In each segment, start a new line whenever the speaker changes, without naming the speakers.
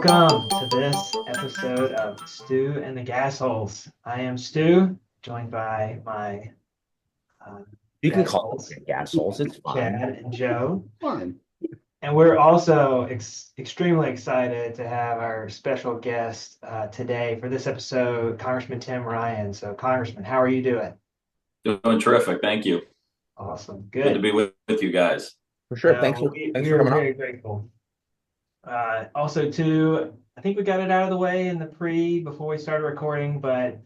Welcome to this episode of Stu and the Gasholes. I am Stu, joined by my
You can call
Gasholes,
it Gasholes. It's
Chad
fine.
and Joe.
Fine.
And we're also extremely excited to have our special guest today for this episode, Congressman Tim Ryan. So, Congressman, how are you doing?
Doing terrific. Thank you.
Awesome.
Good to
Good.
be with you guys.
For sure.
We
Thanks for
are
coming on.
very grateful. Also, too, I think we got it out of the way in the before we started recording, but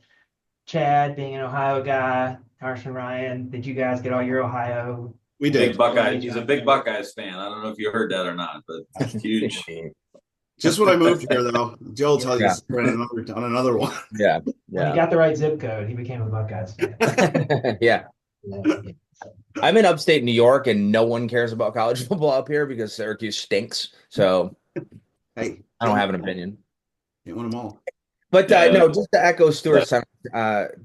Chad, being an Ohio guy, Congressman Ryan, did you guys get all your Ohio?
We
Big
did.
Buckeye. He's a big Buckeyes fan. I don't know if you heard that or not, but huge.
Just when I moved here, though, Joe will tell you
Yeah.
on another one.
Yeah.
When he
Yeah.
got the right zip code, he became a Buckeyes fan.
Yeah.
Yeah.
I'm in upstate New York and no one cares about college football up here because Syracuse stinks. So
Hey,
I don't have an opinion.
you won them all.
But
Yeah.
no, just to echo Stuart's sentiment,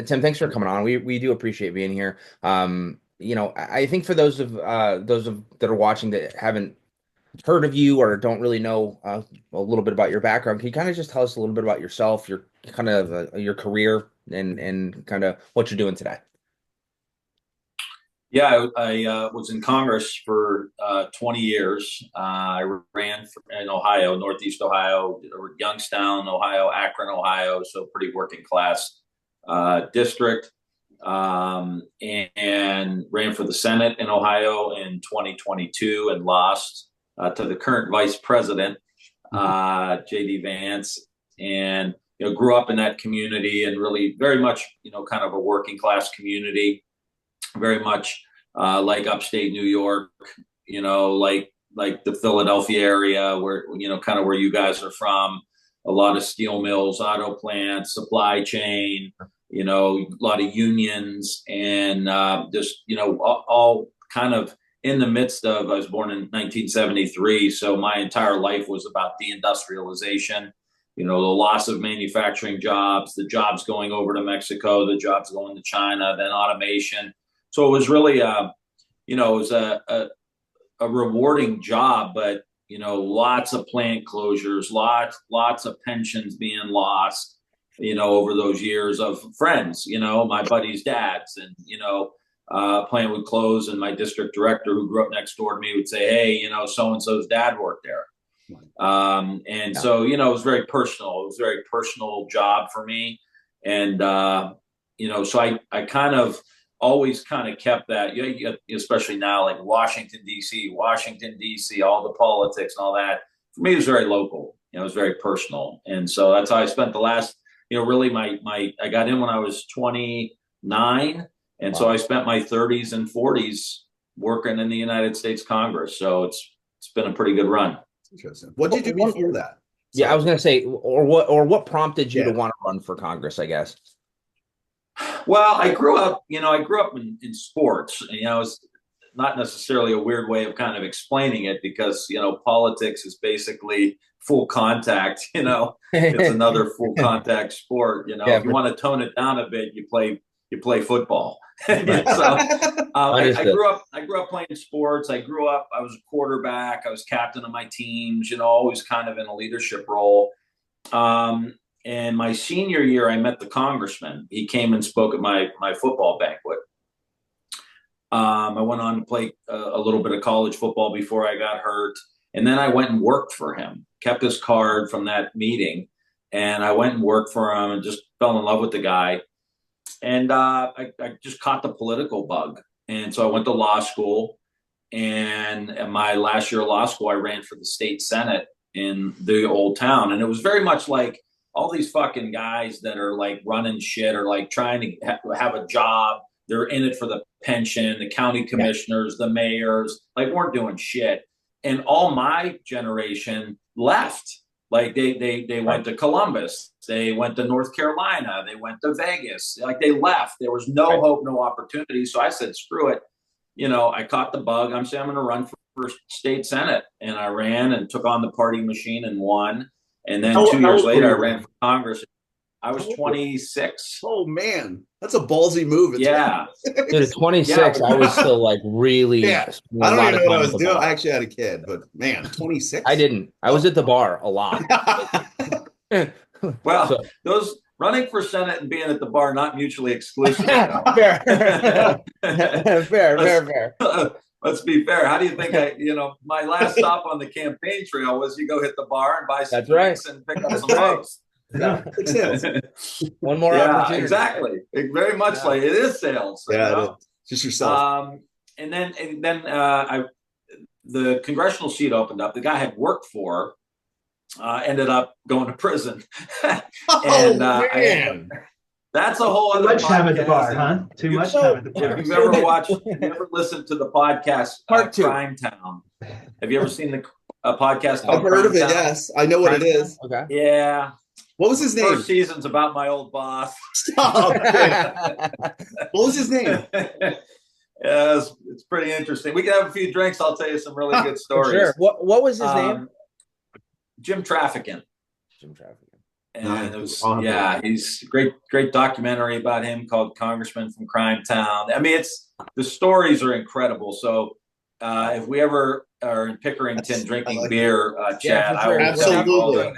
Tim, thanks for coming on. We do appreciate being here. I think for those that are watching that haven't heard of you or don't really know a little bit about your background, can you kind of just tell us a little bit about yourself, your kind of your career and kind of what you're doing today?
Yeah, I was in Congress for 20 years. I ran in Ohio, Northeast Ohio, Youngstown, Ohio, Akron, Ohio, so pretty working class district. And ran for the Senate in Ohio in 2022 and lost to the current vice president, J.D. Vance, and grew up in that community and really very much kind of a working class community, very much like upstate New York, like the Philadelphia area where kind of where you guys are from. A lot of steel mills, auto plants, supply chain, a lot of unions, and just all kind of in the midst of. I was born in 1973, so my entire life was about deindustrialization. The loss of manufacturing jobs, the jobs going over to Mexico, the jobs going to China, then automation. So it was really, it was a rewarding job, but lots of plant closures, lots of pensions being lost, over those years of friends, my buddies' dads, and plant would close, and my district director, who grew up next door to me, would say, "Hey, so and so's dad worked there." So it was very personal. It was a very personal job for me, and so I kind of always kind of kept that, especially now, like Washington, D.C., all the politics and all that. For me, it was very local. It was very personal. And so that's how I spent the last, really I got in when I was 29. And so I spent my 30s and 40s working in the United States Congress. So it's been a pretty good run.
Interesting. What did you do before that?
Yeah, I was going to say, what prompted you to want to run for Congress, I guess?
Well, I grew up in sports. It's not necessarily a weird way of kind of explaining it because, politics is basically full contact, it's another full contact sport. If you want to tone it down a bit, you play football. So I grew up playing sports. I was a quarterback. I was captain of my teams, always kind of in a leadership role. And my senior year, I met the congressman. He came and spoke at my football banquet. I went on to play a little bit of college football before I got hurt. And then I went and worked for him, kept his card from that meeting. And I went and worked for him and just fell in love with the guy. And I just caught the political bug. And so I went to law school. And in my last year of law school, I ran for the state Senate in the old town. And it was very much like all these fucking guys that are like running shit or like trying to have a job. They're in it for the pension, the county commissioners, the mayors, like weren't doing shit. And all my generation left. Like they went to Columbus, they went to North Carolina, they went to Vegas. Like they left. There was no hope, no opportunity. So I said, screw it. I caught the bug. I'm saying I'm going to run for state Senate. And I ran and took on the party machine and won. And then 2 years later, I ran for Congress. I was 26.
Oh man, that's a ballsy move. At
Yeah.
26.
Dude, at 26,
Yeah.
I was still like really
Yeah.
spending
I
a
don't
lot
even
of
know what
time
I
at
was
the
doing.
bar.
I actually had a kid, but man, 26.
I didn't. I was at the bar a lot.
Well,
So-
those running for Senate and being at the bar not mutually exclusive.
fair. fair.
Let's be fair. How do you think my last stop on the campaign trail was you go hit the bar and buy some
That's right.
drinks and pick up some
right.
hoes.
Yeah.
Like sales.
One more
Yeah,
opportunity.
exactly. Very much like it is sales.
Yeah, it is. Just yourself.
And then the congressional seat opened up. The guy I had worked for ended up going to prison. And
man.
that's a whole
Too
other
much time at the
podcast.
bar, huh? Too much time at the bar.
If you've ever listened to the podcast
Part 2.
Crime Town, have you ever seen the podcast
I've
called
heard
Crime
of it,
Town?
yes. I know what it is.
Okay.
Yeah.
What was his name?
First season's about my old boss.
Stop. What was his name?
Yeah, it's pretty interesting. We can have a few drinks. I'll tell you some really good stories.
Sure. What was his name?
Jim Trafficking.
Jim Trafficking.
And it was, he's great documentary about him called Congressman from Crime Town. I mean, the stories are incredible. So if we ever are in Pickerington drinking beer, Chad, I will
absolutely.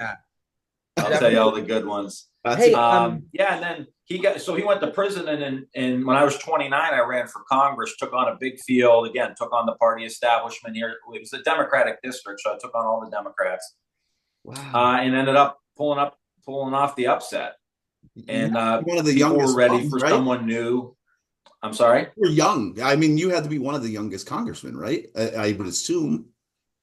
I'll tell you all the good ones.
Hey,
and then he went to prison, and when I was 29, I ran for Congress, took on a big field again, took on the party establishment here. It was a Democratic district, so I took on all the Democrats. Wow. And ended up pulling off the upset. And
one of the
people
youngest
were ready
ones,
for
right?
someone new. I'm sorry?
You were young. I mean, you had to be one of the youngest congressmen, right? I would assume.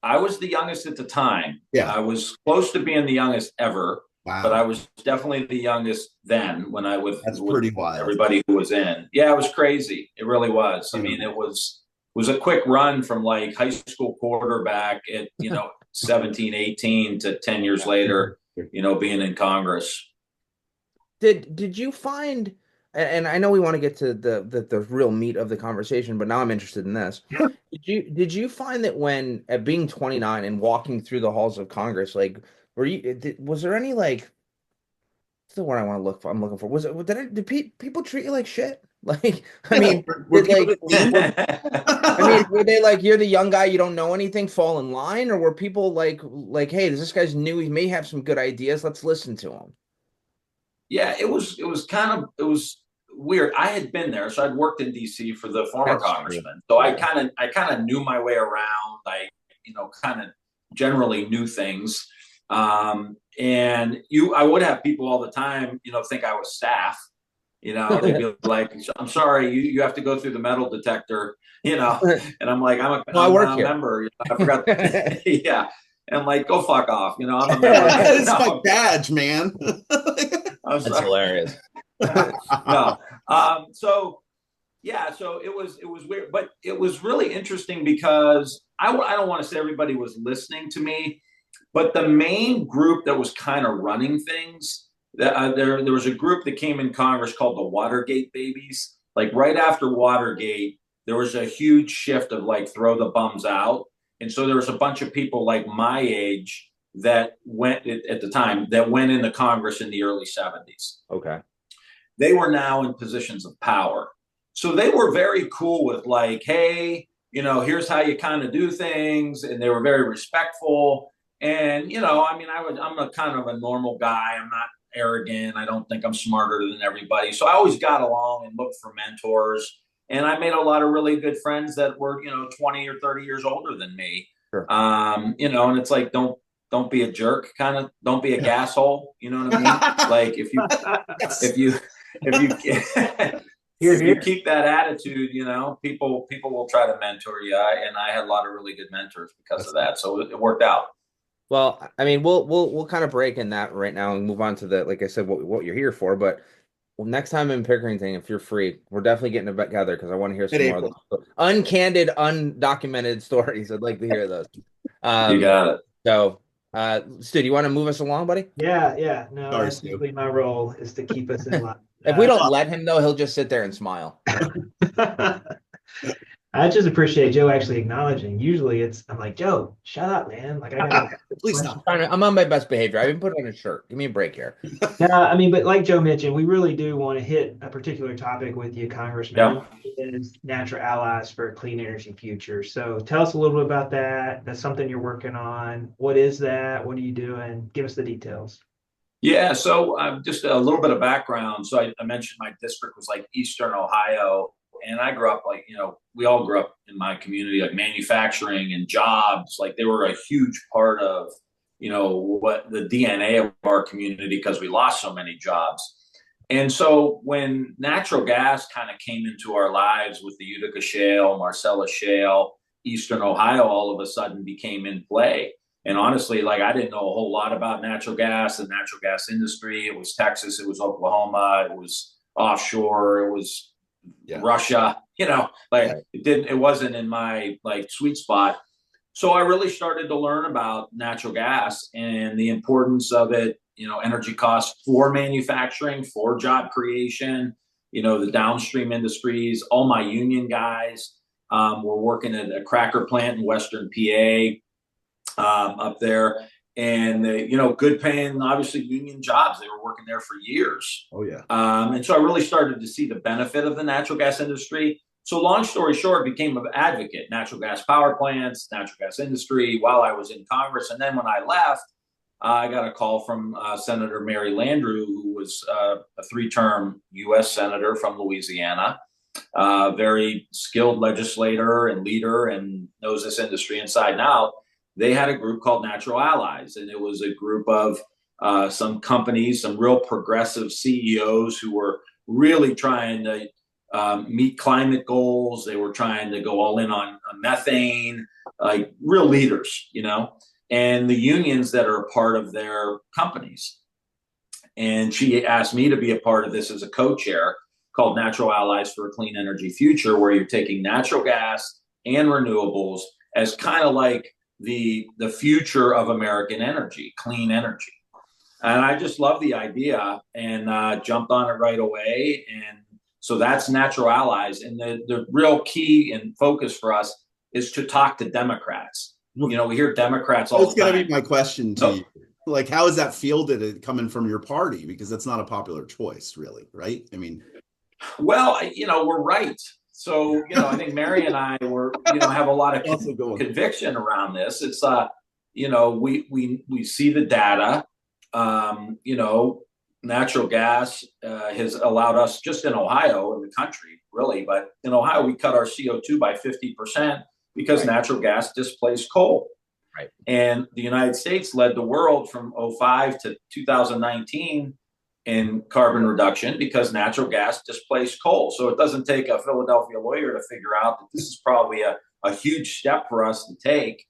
I was the youngest at the time.
Yeah.
I was close to being the youngest ever.
Wow.
But I was definitely the youngest then when I was
That's
with
pretty wild.
everybody who was in. Yeah, it was crazy. It really was. I mean, it was a quick run from like high school quarterback at, 17, 18 to 10 years later, being in Congress.
Did you find, and I know we want to get to the real meat of the conversation, but now I'm interested in this. Did you find that when at being 29 and walking through the halls of Congress, like, was there any like, what's the word I'm looking for? Did people treat you like shit? Like, I mean, were they like, you're the young guy, you don't know anything, fall in line? Or were people like, hey, this guy's new, he may have some good ideas, let's listen to him?
Yeah, it was weird. I had been there, so I'd worked in DC for the former congressman. So I kind of knew my way around. I, kind of generally knew things. And I would have people all the time, think I was staff. They'd be like, I'm sorry, you have to go through the metal detector, and I'm like, I'm a member. I forgot. Yeah. And I'm like, go fuck off. I'm a member.
It's my badge, man.
That's hilarious.
No. So it was weird, but it was really interesting because I don't want to say everybody was listening to me, but the main group that was kind of running things, there was a group that came in Congress called the Watergate babies. Like right after Watergate, there was a huge shift of like throw the bums out. And so there was a bunch of people like my age that went at the time that went into Congress in the early 70s.
Okay.
They were now in positions of power. So they were very cool with like, hey, here's how you kind of do things. And they were very respectful. And, I'm a kind of a normal guy. I'm not arrogant. I don't think I'm smarter than everybody. So I always got along and looked for mentors. And I made a lot of really good friends that were, 20 or 30 years older than me.
Sure.
And it's like, don't be a jerk, kind of, don't be a gasshole. You know what I mean? Like if you keep that attitude, people will try to mentor you. And I had a lot of really good mentors because of that. So it worked out.
Well, I mean, we'll kind of break in that right now and move on to like I said, what you're here for. But next time in Pickerington, if you're free, we're definitely getting together because I want to hear some more of the uncandid, undocumented stories. I'd like to hear those.
You got it.
So, Stu, do you want to move us along, buddy?
Yeah. No, that's simply my role is to keep us in line.
If we don't let him, though, he'll just sit there and smile.
I just appreciate Joe actually acknowledging. Usually I'm like, Joe, shut up, man. Like I gotta
Please
question.
stop.
I'm on my best behavior. I even put on a shirt. Give me a break here.
No, I mean, but like Joe mentioned, we really do want to hit a particular topic with you, Congressman,
Yeah.
and that is natural allies for a clean energy future. So tell us a little bit about that. That's something you're working on. What is that? What are you doing? Give us the details.
Yeah, so just a little bit of background. So I mentioned my district was like Eastern Ohio, and I grew up like, we all grew up in my community, like manufacturing and jobs. Like they were a huge part of, what the DNA of our community because we lost so many jobs. And so when natural gas kind of came into our lives with the Utica Shale, Marcellus Shale, Eastern Ohio all of a sudden became in play. And honestly, like I didn't know a whole lot about natural gas, the natural gas industry. It was Texas, it was Oklahoma, it was offshore, it was Russia, like
Right.
it wasn't in my like sweet spot. So I really started to learn about natural gas and the importance of it, energy costs for manufacturing, for job creation, the downstream industries. All my union guys were working at a cracker plant in Western PA up there. And, good paying, obviously, union jobs. They were working there for years.
Oh, yeah.
And so I really started to see the benefit of the natural gas industry. So long story short, became an advocate, natural gas power plants, natural gas industry while I was in Congress. And then when I left, I got a call from Senator Mary Landrieu, who was a three-term U.S. Senator from Louisiana, very skilled legislator and leader and knows this industry inside and out. They had a group called Natural Allies, and it was a group of some companies, some real progressive CEOs who were really trying to meet climate goals. They were trying to go all in on methane, like real leaders, and the unions that are a part of their companies. And she asked me to be a part of this as a co-chair called Natural Allies for a Clean Energy Future, where you're taking natural gas and renewables as kind of like the future of American energy, clean energy. And I just love the idea and jumped on it right away. And so that's Natural Allies. And the real key and focus for us is to talk to Democrats. We hear Democrats all the time.
That's going to be my question to
So,
you. Like, how is that fielded coming from your party? Because that's not a popular choice, really, right? I mean,
well, we're right. So, I think Mary and I have a lot of conviction around this. It's, we see the data. Natural gas has allowed us just in Ohio, in the country, really, but in Ohio, we cut our CO2 by 50% because natural gas displaced coal.
Right.
And the United States led the world from 2005 to 2019 in carbon reduction because natural gas displaced coal. So it doesn't take a Philadelphia lawyer to figure out that this is probably a huge step for us to take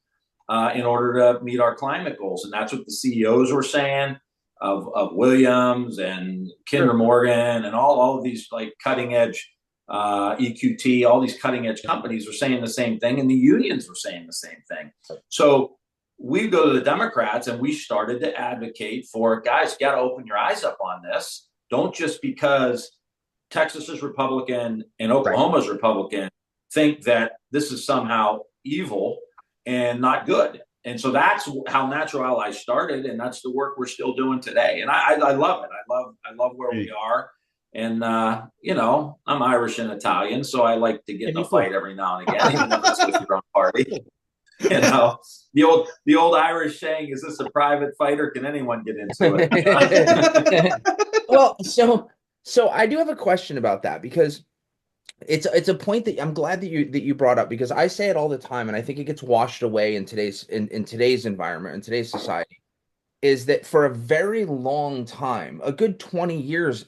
in order to meet our climate goals. And that's what the CEOs were saying of Williams and Kinder Morgan and all of these like cutting edge EQT, all these cutting edge companies were saying the same thing, and the unions were saying the same thing. So we go to the Democrats and we started to advocate for, guys, you got to open your eyes up on this. Don't just because Texas is Republican and Oklahoma's Republican think that this is somehow evil and not good. And so that's how Natural Allies started, and that's the work we're still doing today. And I love it. I love where we are. And I'm Irish and Italian, so I like to get in a fight every now and again, even if it's with your own party. The old Irish saying, "Is this a private fight or can anyone get into
it?" Well, so I do have a question about that because it's a point that I'm glad that you brought up, because I say it all the time and I think it gets washed away in today's environment, in today's society, is that for a very long time, a good 20 years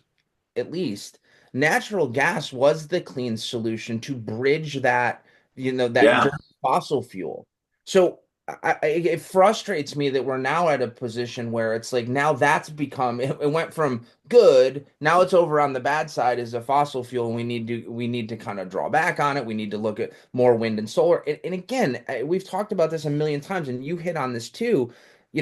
at least, natural gas was the clean solution to bridge that, that fossil fuel. So it frustrates me that we're now at a position where it's like now that's become, it went from good, now it's over on the bad side as a fossil fuel, and we need to kind of draw back on it. We need to look at more wind and solar. And again, we've talked about this a million times, and you hit on this too. We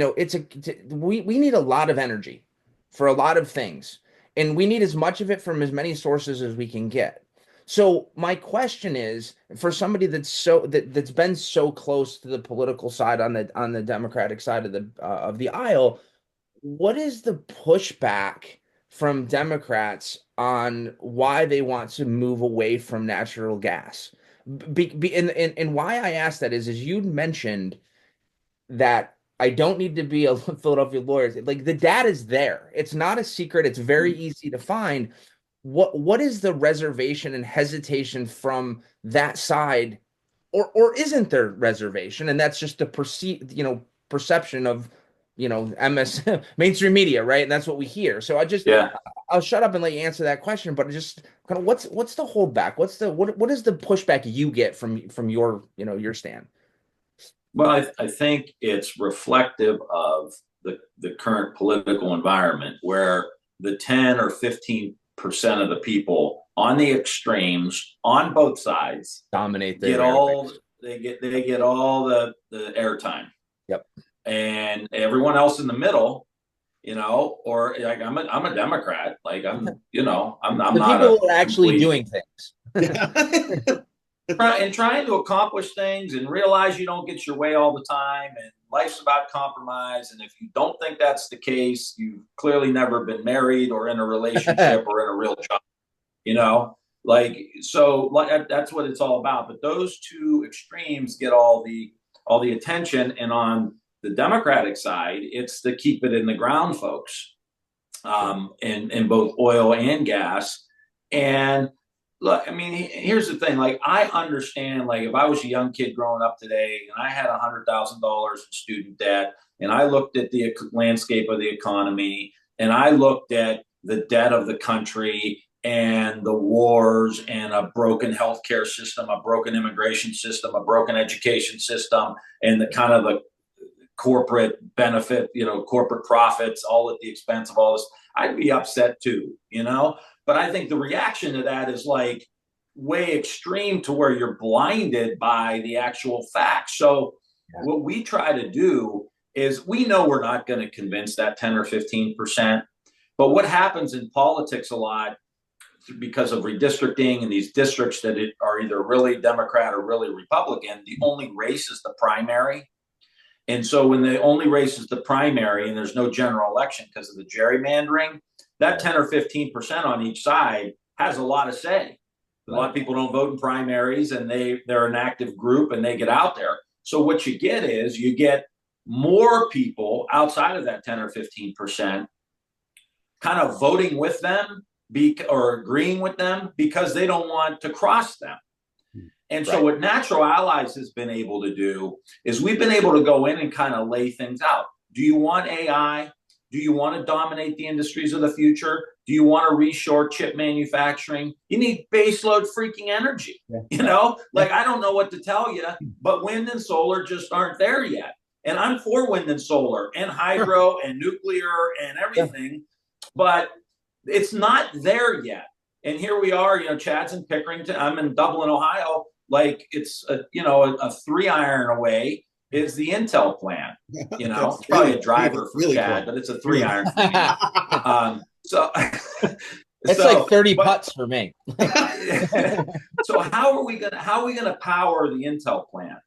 need a lot of energy for a lot of things, and we need as much of it from as many sources as we can get. So my question is, for somebody that's been so close to the political side on the Democratic side of the aisle, what is the pushback from Democrats on why they want to move away from natural gas? And why I ask that is you mentioned that I don't need to be a Philadelphia lawyer. Like the data is there. It's not a secret. It's very easy to find. What is the reservation and hesitation from that side, or isn't there reservation? And that's just the perception of MS mainstream media, right? And that's what we hear. So
Yeah.
I'll shut up and let you answer that question. But just kind of what's the holdback? What is the pushback you get from your stand?
Well, I think it's reflective of the current political environment where the 10 or 15% of the people on the extremes on both sides
Dominate
get all they get all the airtime.
Yep.
And everyone else in the middle, or like I'm a Democrat, like I'm
The
not
people who are actually
complete,
doing things.
and trying to accomplish things and realize you don't get your way all the time, and life's about compromise. And if you don't think that's the case, you've clearly never been married or in a relationship or in a real job, that's what it's all about. But those two extremes get all the attention. And on the Democratic side, it's the keep it in the ground folks, in both oil and gas. And look, I mean, here's the thing. Like, I understand, like, if I was a young kid growing up today and I had $100,000 in student debt, and I looked at the landscape of the economy, and I looked at the debt of the country and the wars and a broken healthcare system, a broken immigration system, a broken education system, and the kind of the corporate benefit, corporate profits, all at the expense of all this, I'd be upset too. But I think the reaction to that is like way extreme to where you're blinded by the actual facts. So what we try to do is, we know we're not going to convince that 10 or 15%, but what happens in politics a lot, because of redistricting and these districts that are either really Democrat or really Republican, the only race is the primary. And so when the only race is the primary and there's no general election because of the gerrymandering, that 10 or 15% on each side has a lot of say. A lot of people don't vote in primaries, and they're an active group and they get out there. So what you get is you get more people outside of that 10 or 15% kind of voting with them or agreeing with them because they don't want to cross them. And so what Natural Allies has been able to do is we've been able to go in and kind of lay things out. Do you want AI? Do you want to dominate the industries of the future? Do you want to reshore chip manufacturing? You need baseload freaking energy. I don't know what to tell you, but wind and solar just aren't there yet. And I'm for wind and solar and hydro and nuclear and everything, but it's not there yet. And here we are, Chad's in Pickerington. I'm in Dublin, Ohio. Like, it's a 3-iron away is the Intel plant. It's probably a driver for Chad, but it's a 3-iron for me. So
it's like 30 putts for me.
So how are we gonna power the Intel plant?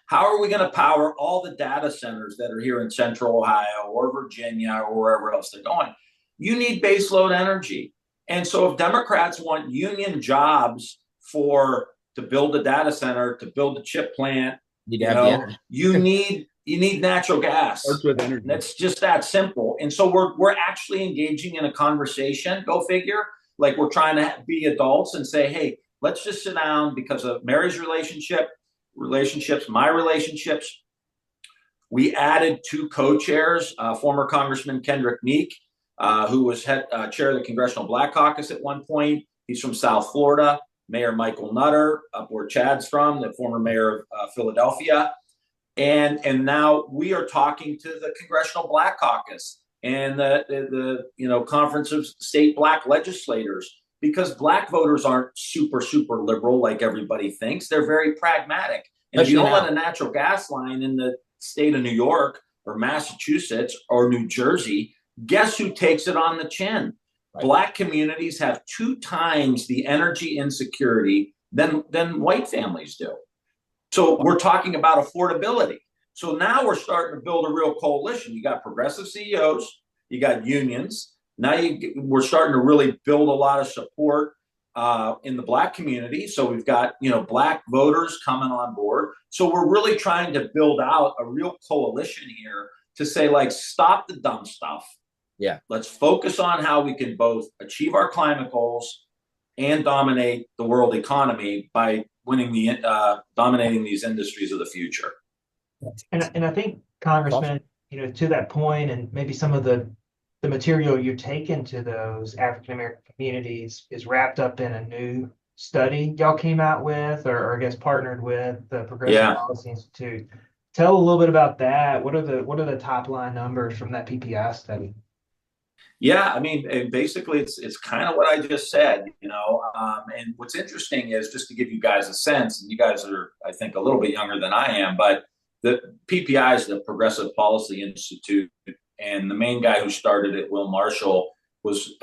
How are we going to power all the data centers that are here in Central Ohio or Virginia or wherever else they're going? You need baseload energy. And so if Democrats want union jobs to build a data center, to build a chip plant, you need natural gas. That's just that simple. And so we're actually engaging in a conversation, go figure. Like, we're trying to be adults and say, hey, let's just sit down, because of Mary's relationships, my relationships. We added 2 co-chairs, former Congressman Kendrick Meek, who was chair of the Congressional Black Caucus at one point. He's from South Florida. Mayor Michael Nutter, up where Chad's from, the former mayor of Philadelphia. And now we are talking to the Congressional Black Caucus and the Conference of State Black Legislators, because Black voters aren't super, super liberal like everybody thinks. They're very pragmatic. And if you don't let a natural gas line in the state of New York or Massachusetts or New Jersey, guess who takes it on the chin? Black communities have 2 times the energy insecurity than white families do. So we're talking about affordability. So now we're starting to build a real coalition. You got progressive CEOs, you got unions. Now we're starting to really build a lot of support in the Black community. So we've got, Black voters coming on board. So we're really trying to build out a real coalition here to say, like, stop the dumb stuff.
Yeah.
Let's focus on how we can both achieve our climate goals and dominate the world economy by dominating these industries of the future.
And I think, Congressman, to that point, and maybe some of the material you take into those African American communities is wrapped up in a new study y'all came out with, or I guess partnered with the Progressive Policy Institute. Tell a little bit about that. What are the top line numbers from that PPI study?
Yeah, I mean, basically, it's kind of what I just said, and what's interesting is, just to give you guys a sense, and you guys are, I think, a little bit younger than I am, but the PPI is the Progressive Policy Institute, and the main guy who started it, Will Marshall, was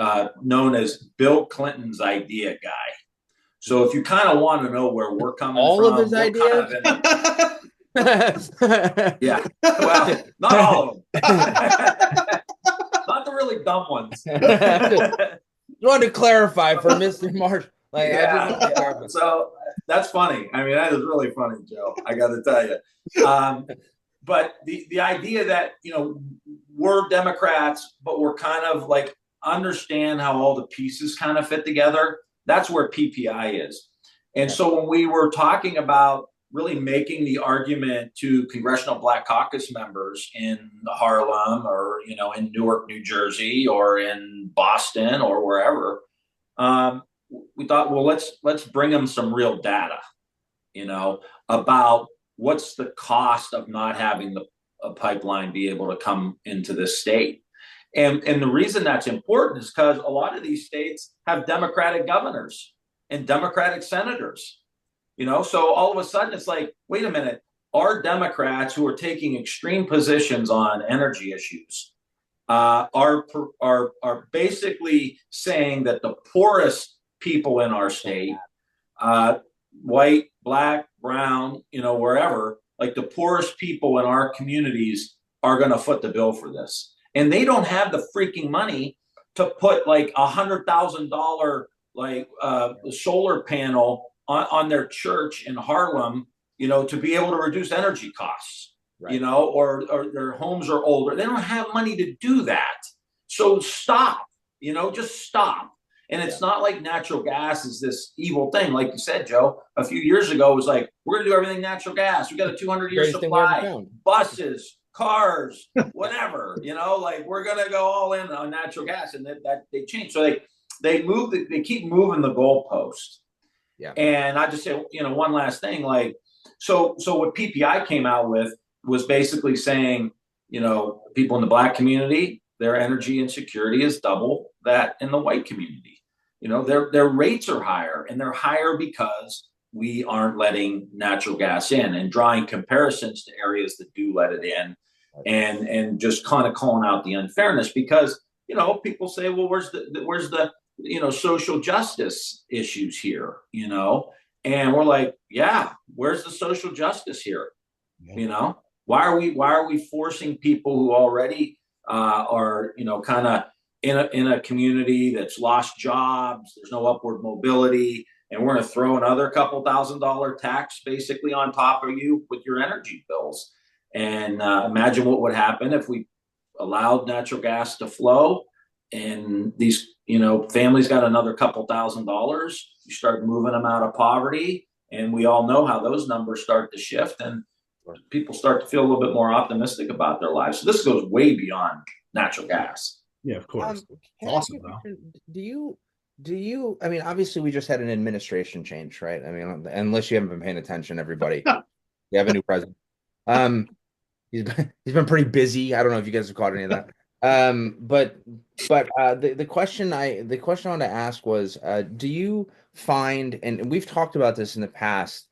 known as Bill Clinton's idea guy. So if you kind of want to know where we're coming
all
from,
of his ideas.
Yeah, well, not all of them. Not the really dumb ones.
Wanted to clarify for Mr. Marsh.
So that's funny. I mean, that is really funny, Joe. I got to tell you. But the idea that, we're Democrats, but we're kind of like understand how all the pieces kind of fit together. That's where PPI is. And so when we were talking about really making the argument to Congressional Black Caucus members in Harlem or, in Newark, New Jersey, or in Boston or wherever, we thought, well, let's bring them some real data, about what's the cost of not having a pipeline be able to come into this state. And the reason that's important is because a lot of these states have Democratic governors and Democratic senators. So all of a sudden it's like, wait a minute, our Democrats who are taking extreme positions on energy issues are basically saying that the poorest people in our state, white, Black, brown, wherever, like the poorest people in our communities are going to foot the bill for this. And they don't have the freaking money to put like $100,000 solar panel on their church in Harlem, to be able to reduce energy costs, right. Or their homes are older. They don't have money to do that. So stop, just stop. And it's not like natural gas is this evil thing. Like you said, Joe, a few years ago, it was like, we're going to do everything natural gas. We got a 200-year supply, buses, cars, whatever, we're going to go all in on natural gas. And that they changed. So they keep moving the goalpost. Yeah. And I just say, one last thing, so what PPI came out with was basically saying, people in the Black community, their energy insecurity is double that in the white community. Their rates are higher, and they're higher because we aren't letting natural gas in, and drawing comparisons to areas that do let it in, and just kind of calling out the unfairness, because, people say, well, where's the social justice issues here, and we're like, yeah, where's the social justice here? Yeah. Why are we forcing people who already are, kind of in a community that's lost jobs, there's no upward mobility, and we're going to throw another couple $1,000 tax basically on top of you with your energy bills. And imagine what would happen if we allowed natural gas to flow, and these, families got another couple $1,000. You start moving them out of poverty, and we all know how those numbers start to shift, and people start to feel a little bit more optimistic about their lives. So this goes way beyond natural gas.
Yeah, of course.
Awesome, though. Do you, I mean, obviously we just had an administration change, right? I mean, unless you haven't been paying attention, everybody, you have a new president. He's been pretty busy. I don't know if you guys have caught any of that. But the question I wanted to ask was, do you find, and we've talked about this in the past,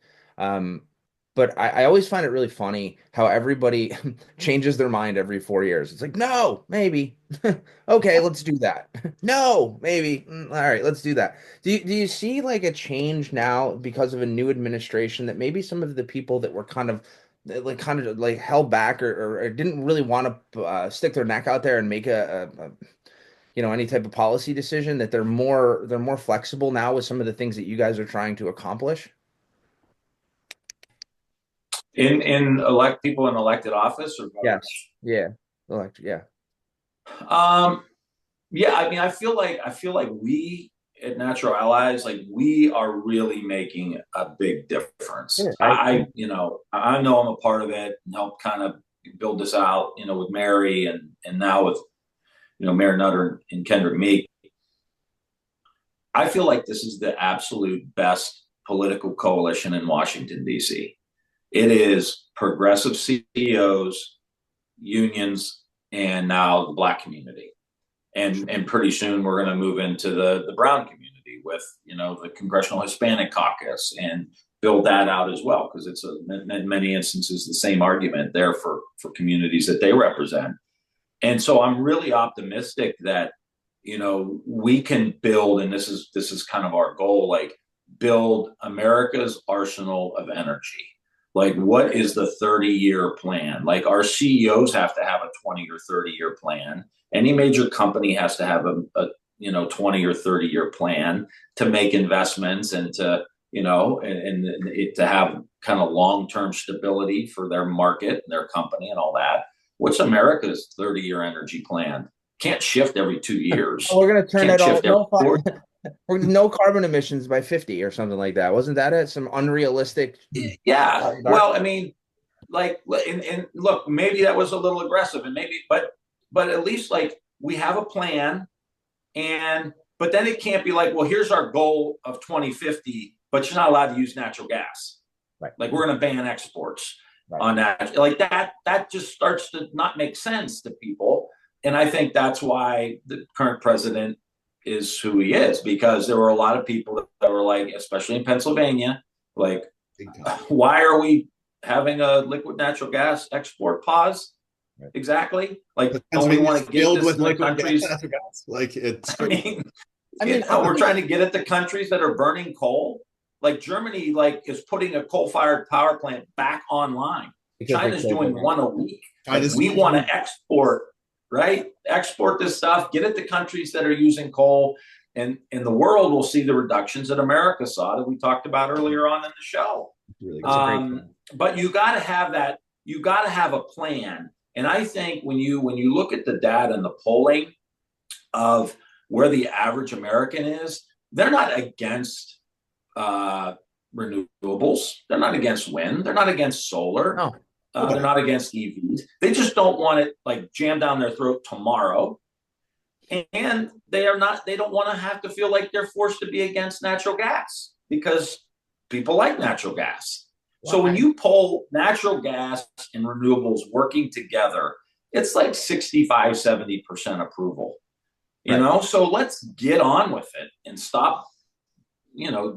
But I always find it really funny how everybody changes their mind every 4 years. It's like, no, maybe. Okay, let's do that. No, maybe. All right, let's do that. Do you see like a change now because of a new administration that maybe some of the people that were kind of like held back or didn't really want to stick their neck out there and make any type of policy decision, that they're more flexible now with some of the things that you guys are trying to accomplish?
In elect people in elected office or government?
Yes. Yeah. Electric. Yeah.
Um, yeah, I mean, I feel like we at Natural Allies, like we are really making a big difference.
Yeah.
I know I'm a part of it and help kind of build this out, with Mary and now with Mayor Nutter and Kendrick Meek. I feel like this is the absolute best political coalition in Washington, D.C. It is progressive CEOs, unions, and now the Black community. And pretty soon we're going to move into the brown community with, the Congressional Hispanic Caucus and build that out as well, because it's in many instances the same argument there for communities that they represent. And so I'm really optimistic that, we can build, and this is kind of our goal, like build America's arsenal of energy. Like, what is the 30-year plan? Like, our CEOs have to have a 20 or 30-year plan. Any major company has to have a 20 or 30-year plan to make investments and to, to have kind of long-term stability for their market and their company and all that. What's America's 30-year energy plan? Can't shift every 2 years.
We're gonna turn
Can't
that all
shift every 4
we're no carbon emissions by 50 or something like that. Wasn't that it? Some unrealistic.
Yeah. Well, I mean, like, and look, maybe that was a little aggressive, and maybe, but at least like we have a plan, but then it can't be like, well, here's our goal of 2050, but you're not allowed to use natural gas.
Right.
Like, we're going to ban exports
Right.
on that. Like that just starts to not make sense to people. And I think that's why the current president is who he is, because there were a lot of people that were like, especially in Pennsylvania, like, why are we having a liquid natural gas export pause? Right. Exactly. Like, don't we want to get this to the countries?
Like, it's.
We're trying to get at the countries that are burning coal. Like Germany, like, is putting a coal-fired power plant back online. China's doing one a week. We want to export. Right? Export this stuff, get it to countries that are using coal, and the world will see the reductions that America saw that we talked about earlier on in the show.
Really
but you got to have that. You got to have a plan. And I think when you look at the data and the polling of where the average American is, they're not against renewables. They're not against wind. They're not against solar.
No.
They're not against EVs. They just don't want it like jammed down their throat tomorrow. And they don't want to have to feel like they're forced to be against natural gas, because people like natural gas. Wow. So when you poll natural gas and renewables working together, it's like 65, 70% approval. So let's get on with it and stop,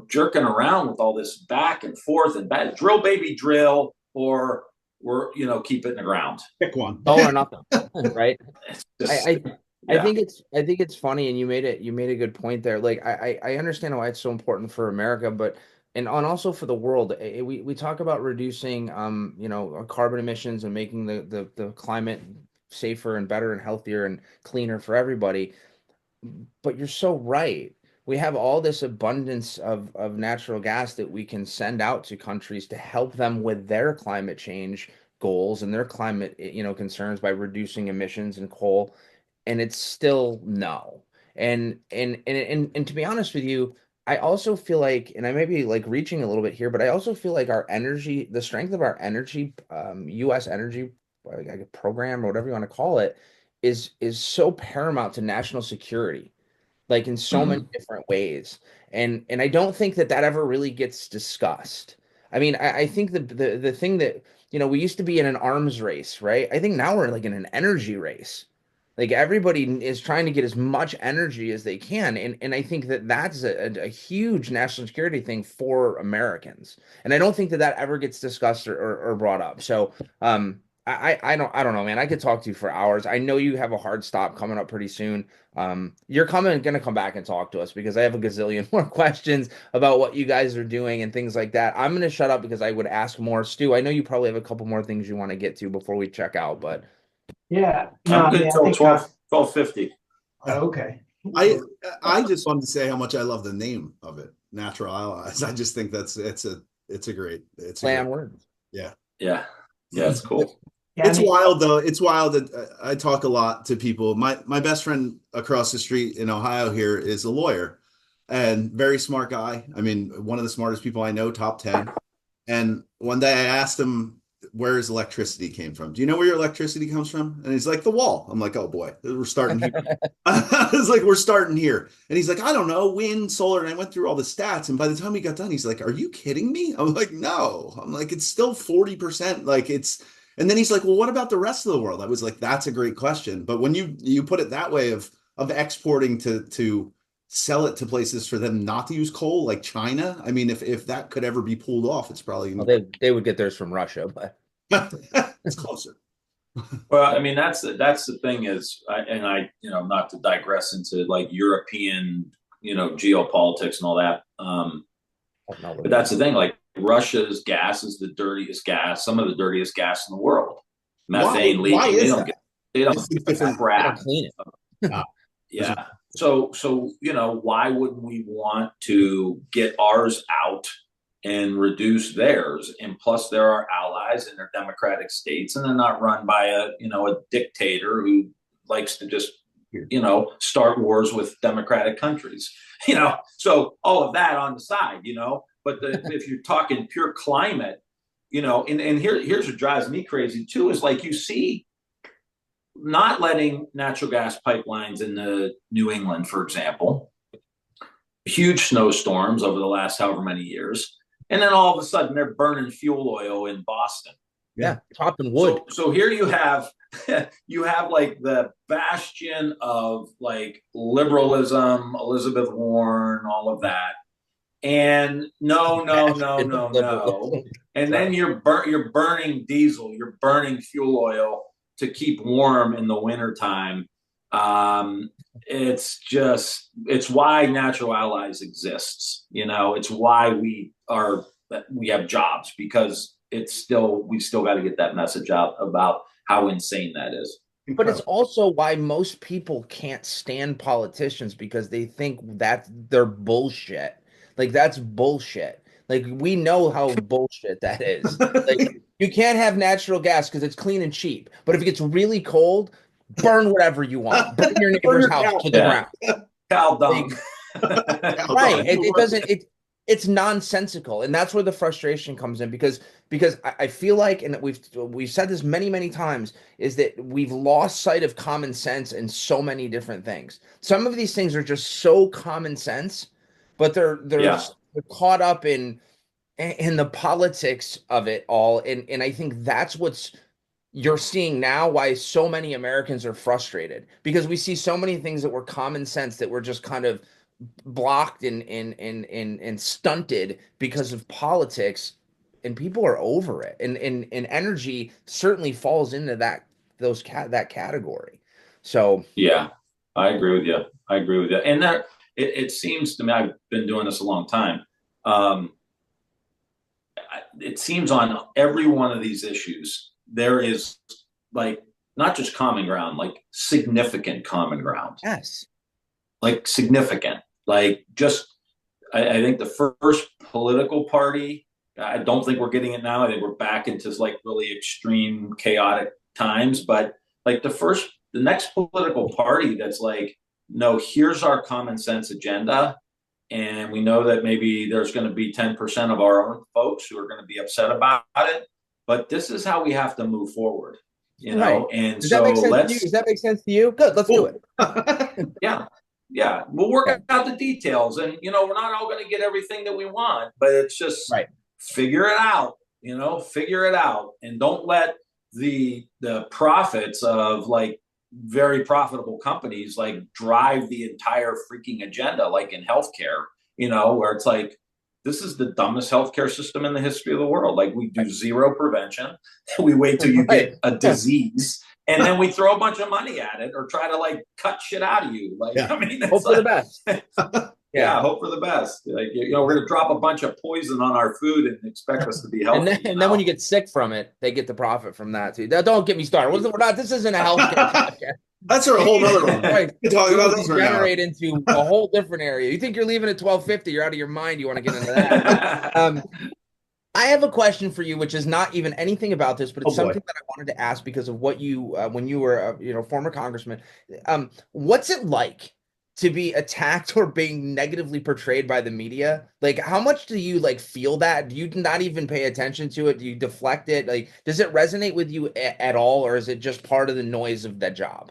jerking around with all this back and forth and drill, baby, drill, or keep it in the ground.
Pick one.
All or nothing, right? I
Yeah.
think it's funny, and you made a good point there. Like, I understand why it's so important for America, but and also for the world. We talk about reducing carbon emissions and making the climate safer and better and healthier and cleaner for everybody. But you're so right. We have all this abundance of natural gas that we can send out to countries to help them with their climate change goals and their climate, concerns by reducing emissions and coal. And it's still no. And to be honest with you, I also feel like, and I may be like reaching a little bit here, but I also feel like our energy, the strength of our energy, U.S. energy program, or whatever you want to call it, is so paramount to national security, like in so many different ways. And I don't think that ever really gets discussed. I mean, I think the thing that, we used to be in an arms race, right? I think now we're like in an energy race. Like everybody is trying to get as much energy as they can, and I think that that's a huge national security thing for Americans, and I don't think that that ever gets discussed or brought up. So I don't know, man. I could talk to you for hours. I know you have a hard stop coming up pretty soon. You're gonna come back and talk to us because I have a gazillion more questions about what you guys are doing and things like that. I'm gonna shut up because I would ask more. Stu, I know you probably have a couple more things you want to get to before we check out, but.
Yeah. No,
I'm
I
good
mean, I
till
think
12:50.
okay.
I just wanted to say how much I love the name of it, Natural Allies. I just think it's a great
Play on words.
yeah.
Yeah. Yeah, it's cool.
Yeah, I
It's
mean,
wild though. It's wild that I talk a lot to people. My best friend across the street in Ohio here is a lawyer and very smart guy. I mean, one of the smartest people I know, top 10. And one day I asked him where his electricity came from. Do you know where your electricity comes from? And he's like, the wall. I'm like, oh boy, we're starting here. It's like, we're starting here. And he's like, I don't know, wind, solar. And I went through all the stats. And by the time he got done, he's like, are you kidding me? I'm like, no. I'm like, it's still 40%. Like it's, and then he's like, well, what about the rest of the world? I was like, that's a great question. But when you put it that way of exporting to sell it to places for them not to use coal, like China. I mean, if that could ever be pulled off, it's probably
Well, they would get theirs from Russia, but
it's closer.
Well, I mean, that's the thing is, not to digress into like European, geopolitics and all that. But that's the thing. Like Russia's gas is the dirtiest gas, some of the dirtiest gas in the world. Methane
Why
leaking.
is that?
They don't
It's
get
different.
crap.
clean it.
Yeah. So why wouldn't we want to get ours out and reduce theirs? And plus, they're our allies in their democratic states, and they're not run by a dictator who likes to just start wars with democratic countries. So all of that on the side. But if you're talking pure climate, and here's what drives me crazy too is like you see not letting natural gas pipelines into New England, for example, huge snowstorms over the last however many years. And then all of a sudden they're burning fuel oil in Boston.
Yeah, chopping wood.
So here you have like the bastion of like liberalism, Elizabeth Warren, all of that. And no. And then you're burning diesel, you're burning fuel oil to keep warm in the wintertime. It's why Natural Allies exists. It's why we have jobs, because we still got to get that message out about how insane that is.
But it's also why most people can't stand politicians, because they think that they're bullshit. Like that's bullshit. Like we know how bullshit that is. Like you can't have natural gas because it's clean and cheap. But if it gets really cold, burn whatever you want. Burn your neighbor's house to the ground.
Cow dung.
Right. It doesn't. It's nonsensical, and that's where the frustration comes in, because I feel like, and we've said this many times, is that we've lost sight of common sense in so many different things. Some of these things are just so common sense, but they're caught up in the politics of it all, and I think that's what's you're seeing now, why so many Americans are frustrated, because we see so many things that were common sense that were just kind of blocked and stunted because of politics, and people are over it, and energy certainly falls into that category. So
yeah, I agree with you. And that it seems to me, I've been doing this a long time. It seems on every one of these issues there is like not just common ground, like significant common ground.
Yes,
like significant. Like just, I think the first political party, I don't think we're getting it now. I think we're back into like really extreme chaotic times, but like the next political party that's like, no, here's our common sense agenda. And we know that maybe there's going to be 10% of our own folks who are going to be upset about it, but this is how we have to move forward,
right.
And
does that make sense to you? Does that make sense to you? Good. Let's do it.
Yeah, we'll work out the details, and we're not all going to get everything that we want, but it's just figure it out. Figure it out, and don't let the profits of like very profitable companies like drive the entire freaking agenda, like in healthcare, where it's like, this is the dumbest healthcare system in the history of the world. Like, we do zero prevention. We wait till you get a disease, and then we throw a bunch of money at it or try to like cut shit out of you. Like, I mean,
hope for the best.
Yeah, hope for the best. Like, we're going to drop a bunch of poison on our food and expect us to be healthy.
And then when you get sick from it, they get the profit from that too. Don't get me started. We're not. This isn't a healthcare podcast.
That's a whole other one.
Right.
We can talk about this right now.
Generate into a whole different area. You think you're leaving at 12:50? You're out of your mind. You want to get into that? I have a question for you, which is not even anything about this, but it's something that I wanted to ask because of what you, when you were, former congressman. What's it like to be attacked or being negatively portrayed by the media? Like, how much do you like feel that? Do you not even pay attention to it? Do you deflect it? Like, does it resonate with you at all, or is it just part of the noise of that job?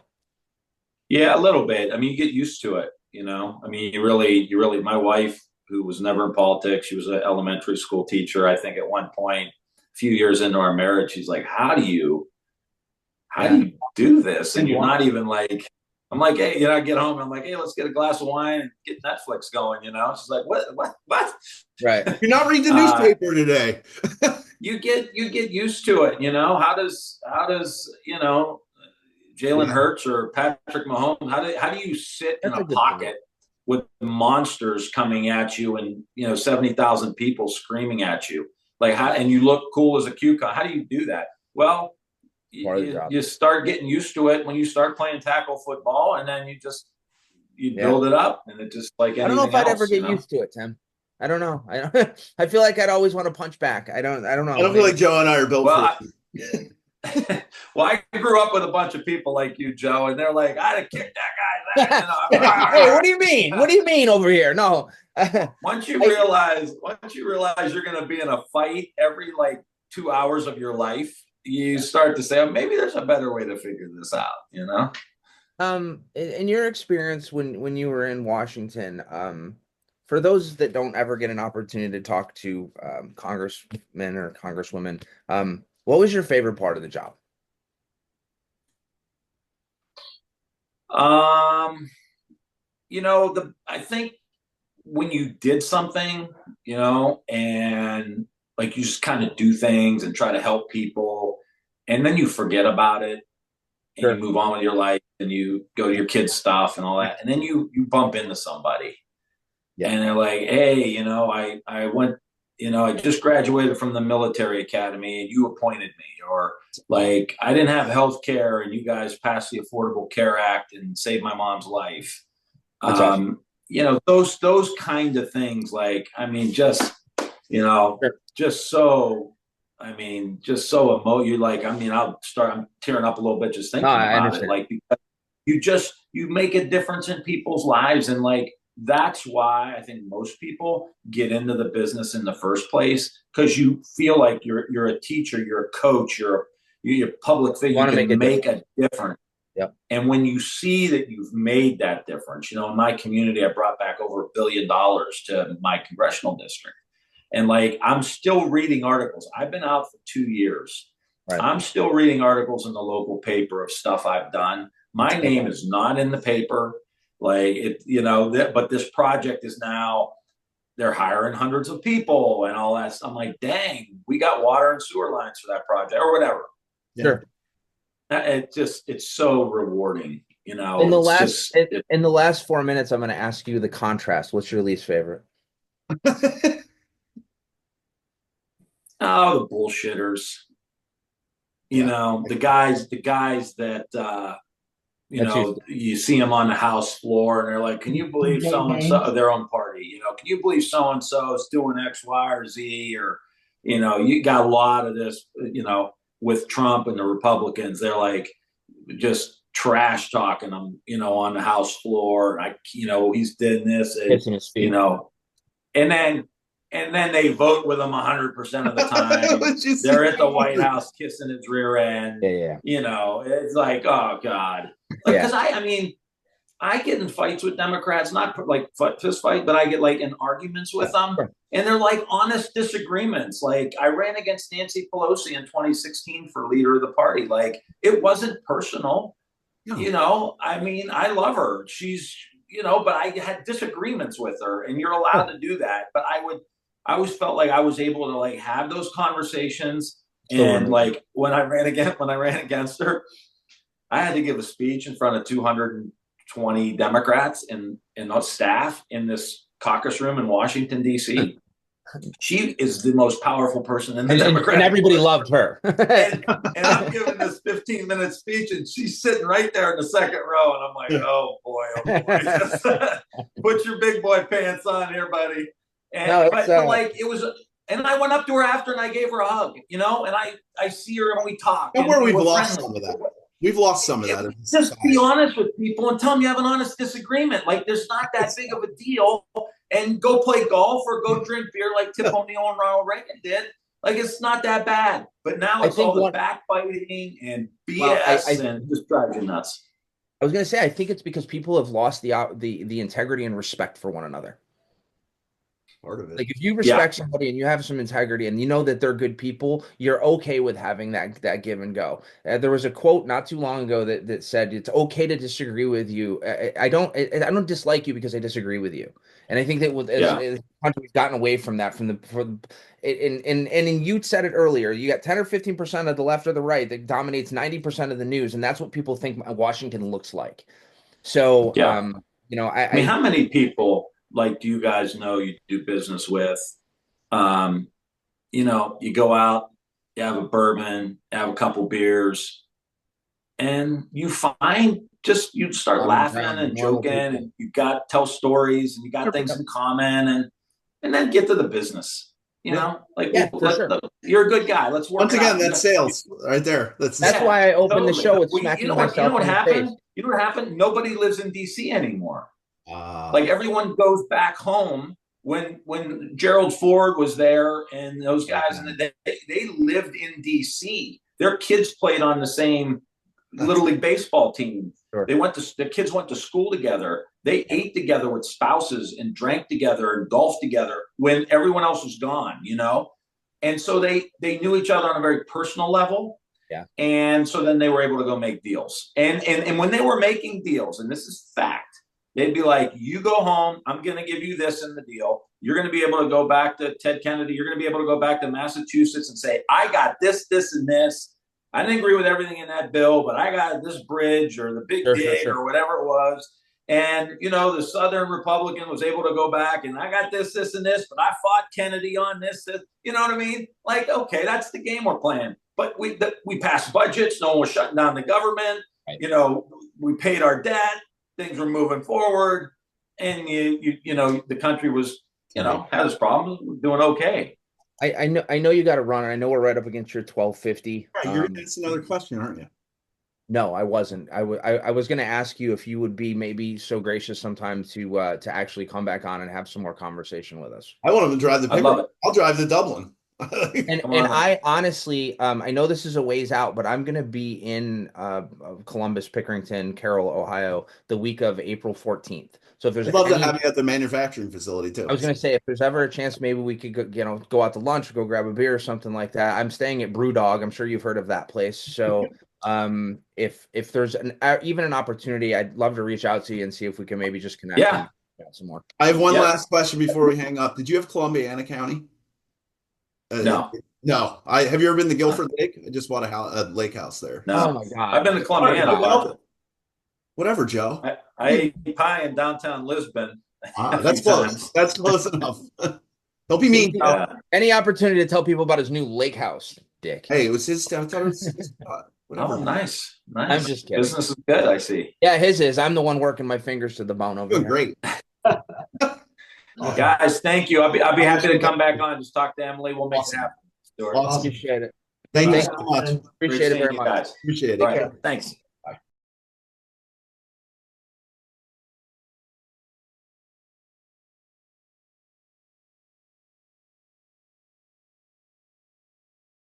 Yeah, a little bit. I mean, you get used to it, I mean, you really, my wife, who was never in politics, she was an elementary school teacher. I think at one point, a few years into our marriage, she's like, how do you do this? And you're not even like, I'm like, hey, I get home and I'm like, hey, let's get a glass of wine and get Netflix going, She's like, what?
Right.
You're not reading the newspaper today.
you get used to it, How does Jalen Hurts or Patrick Mahomes, how do you sit in a pocket with monsters coming at you and 70,000 people screaming at you, like, how, and you look cool as a cucumber? How do you do that? Well, you start getting used to it when you start playing tackle football, and then you build it up, and it just like anything.
I don't know if I'd ever get
used
used to it, Tim. I don't know. I feel like I'd always want to punch back. I don't know.
I don't feel like Joe and I are built for
it. Well, I grew up with a bunch of people like you, Joe, and they're like, I'd have kicked that guy.
Hey, what do you mean? What do you mean over here? No.
Once you realize you're going to be in a fight every like 2 hours of your life, you start to say, oh, maybe there's a better way to figure this out,
In your experience when you were in Washington, for those that don't ever get an opportunity to talk to congressmen or congresswomen, what was your favorite part of the job?
I think when you did something, and like you just kind of do things and try to help people, and then you forget about it and you move on with your life and you go to your kids' stuff and all that, and then you bump into somebody and they're like, hey, I went, I just graduated from the military academy and you appointed me, or like, I didn't have health care and you guys passed the Affordable Care Act and saved my mom's life.
Awesome.
Those kind of things, like, I mean, just so you're like, I mean, I'm tearing up a little bit just thinking about it. Like, because you make a difference in people's lives. And like, that's why I think most people get into the business in the first place, because you feel like you're a teacher, you're a coach, you're a public figure, you can make a difference.
Yep.
And when you see that you've made that difference, in my community, I brought back over $1 billion to my congressional district. And like, I'm still reading articles. I've been out for 2 years. Right. I'm still reading articles in the local paper of stuff I've done. My name is not in the paper. Like, it, but this project is now, they're hiring hundreds of people and all that. I'm like, dang, we got water and sewer lines for that project or whatever.
Sure.
It's so rewarding,
In the last 4 minutes, I'm going to ask you the contrast. What's your least favorite?
Oh, the bullshitters. The guys that you see them on the House floor and they're like, can you believe so-and-so, their own party, can you believe so-and-so is doing X, Y, or Z, or, you got a lot of this, with Trump and the Republicans, they're like just trash talking them, on the House floor. He's doing this, and then they vote with him 100% of the time. They're at the White House kissing his rear end.
Yeah.
It's like, oh God. Because I get in fights with Democrats, not like fist fight, but I get like in arguments with them, and they're like honest disagreements. Like, I ran against Nancy Pelosi in 2016 for leader of the party. Like, it wasn't personal. I mean, I love her. She's, but I had disagreements with her, and you're allowed to do that. But I always felt like I was able to like have those conversations. And like when I ran against her, I had to give a speech in front of 220 Democrats and staff in this caucus room in Washington, D.C. She is the most powerful person in the Democratic
and everybody
Party.
loved her.
and I'm giving this 15-minute speech, and she's sitting right there in the second row, and I'm like, oh boy. Put your big boy pants on here, buddy. And
No,
but like it was, and I went up to her after and I gave her a hug, and I see her and we talk.
Don't worry, we've lost some of that. We've lost some of that.
Just be honest with people and tell them you have an honest disagreement. Like there's not that big of a deal, and go play golf or go drink beer like Tip O'Neill and Ronald Reagan did. Like it's not that bad. But now it's all the backbiting and BS and just drives you nuts.
I was going to say, I think it's because people have lost the integrity and respect for one another.
Part of it.
Like if you respect somebody and you have some integrity and you know that they're good people, you're okay with having that give and go. There was a quote not too long ago that said it's okay to disagree with you. I don't dislike you because I disagree with you. And I think that we've gotten away from that and you said it earlier. You got 10 or 15% of the left or the right that dominates 90% of the news, and that's what people think Washington looks like. So I
mean, how many people like do you guys know you do business with? You go out, you have a bourbon, you have a couple beers, and you start laughing and joking, and you got tell stories, and you got things in common, and then get to the business. You're a good guy. Let's work.
Once again, that's sales right there. That's
why I opened the show with smacking myself.
You know what happened? You know what happened? Nobody lives in DC anymore. Like everyone goes back home. When Gerald Ford was there and those guys in the day, they lived in DC. Their kids played on the same Little League baseball team.
Sure.
The kids went to school together. They ate together with spouses and drank together and golfed together when everyone else was gone, And so they knew each other on a very personal level.
Yeah.
And so then they were able to go make deals. And when they were making deals, and this is fact, they'd be like, you go home, I'm going to give you this in the deal. You're going to be able to go back to Ted Kennedy. You're going to be able to go back to Massachusetts and say, I got this, this, and this. I didn't agree with everything in that bill, but I got this bridge or the big dig or whatever it was. And, the Southern Republican was able to go back and I got this, this, and this, but I fought Kennedy on this. You know what I mean? Like, okay, that's the game we're playing. But we passed budgets. No one was shutting down the government. Right. We paid our debt. Things were moving forward. And, the country was, had its problems. We're doing okay.
I know you got to run. I know we're right up against your 12:50.
That's another question, aren't you?
No, I wasn't. I was going to ask you if you would be maybe so gracious sometime to actually come back on and have some more conversation with us.
I want him to drive the paper.
I love it.
I'll drive to Dublin.
and I honestly, I know this is a ways out, but I'm going to be in Columbus, Pickerington, Carroll, Ohio, the week of April 14th. So if there's
I'd love to have you at the manufacturing facility too.
I was going to say, if there's ever a chance, maybe we could go out to lunch or go grab a beer or something like that. I'm staying at Brewdog. I'm sure you've heard of that place. So if there's even an opportunity, I'd love to reach out to you and see if we can maybe just connect.
Yeah.
Some more.
I have one last question before we hang up. Did you have Columbiana County?
No.
Have you ever been to Guilford Lake? I just bought a lake house there.
No.
Oh my God.
I've been to Columbiana.
Whatever, Joe.
I ate pie in downtown Lisbon.
That's close. That's close enough. Don't be mean.
Any opportunity to tell people about his new lake house, Dick?
Hey, it was his. I thought it was his spot.
Oh, nice.
I'm just kidding.
Business is good, I see.
Yeah, his is. I'm the one working my fingers to the bone over here.
Great.
Guys, thank you. I'll be happy to come back on. Just talk to Emily. We'll make it happen.
Awesome.
Appreciate it.
Thank you so much.
Appreciate it very much.
Appreciate it.
All right. Thanks.